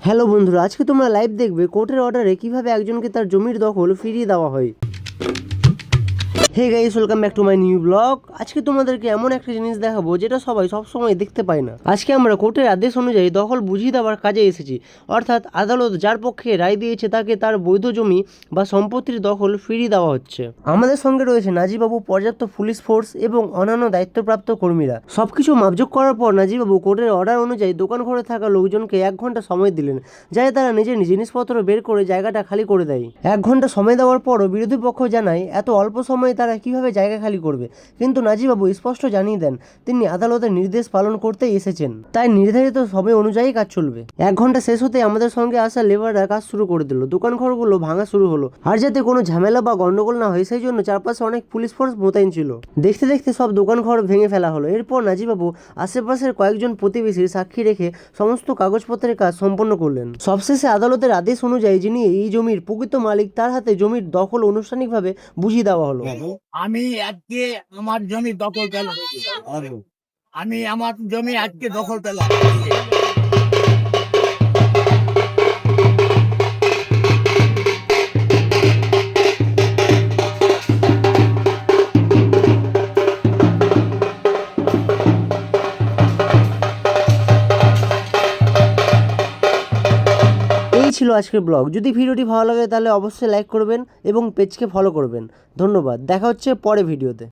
Hello বন্ধুরা, আজকে তোমরা লাইভ দেখবে কোর্টের অর্ডারে কিভাবে একজনকে তার জমির দখল ফিরিয়ে দেওয়া হয়। Hey guys, welcome back to my new blog. আজকে তোমাদেরকে এমন একটা জিনিস দেখাবো যেটা সবাই সবসময় দেখতে পায় না। আজকে আমরা কোর্টের আদেশ অনুযায়ী দখল বুঝিয়ে দেওয়ার কাজে এসেছি। অর্থাৎ আদালত যার পক্ষে রায় দিয়েছে তাকে তার বৈধ জমি বা সম্পত্তির দখল ফিরিয়ে দেওয়া হচ্ছে। আমাদের সঙ্গে রয়েছে নাজিবাবু, পর্যাপ্ত পুলিশ ফোর্স এবং অন্যান্য দায়িত্বপ্রাপ্ত কর্মীরা। সবকিছু মাপজোক করার পর নাজিবাবু কোর্টের অর্ডার অনুযায়ী দোকান ঘরে থাকা লোকজনকে 1 ঘন্টা সময় দিলেন, যাতে তারা নিজের জিনিসপত্র বের করে জায়গাটা খালি করে দেয়। 1 ঘন্টা সময় দেওয়ার পরও বিরোধী পক্ষ জানায় এত অল্প সময়ে তারা কিভাবে জায়গা খালি করবে, কিন্তু নাজিবাবু স্পষ্ট জানিয়ে দেন তিনি আদালতের নির্দেশ পালন করতেই এসেছেন, তাই নির্ধারিত সময় অনুযায়ী কাজ চলবে। 1 ঘন্টা শেষ হতে আমাদের সঙ্গে আসা লেবাররা কাজ শুরু করে দিল। দোকান ঘরগুলো ভাঙা শুরু হলো, আর যাতে কোনো ঝামেলা বা গন্ডগোল না হয় সেই জন্য চারপাশে অনেক পুলিশ ফোর্স মোতায়েন ছিল। দেখতে দেখতে সব দোকান ঘর ভেঙে ফেলা হলো। এরপর নাজিবাবু আশেপাশের কয়েকজন প্রতিবেশীর সাক্ষী রেখে সমস্ত কাগজপত্রের কাজ সম্পন্ন করলেন। সবশেষে আদালতের আদেশ অনুযায়ী যিনি এই জমির প্রকৃত মালিক তার হাতে জমির দখল আনুষ্ঠানিকভাবে বুঝিয়ে দেওয়া হলো। আমি আজকে আমার জমি দখল পেলাম। আমি আমার জমি আজকে দখল পেলাম। এই ছিল আজকের ব্লগ। যদি ভিডিওটি ভালো লাগে তাহলে অবশ্যই লাইক করবেন এবং পেজকে ফলো করবেন। ধন্যবাদ, দেখা হচ্ছে পরে ভিডিওতে।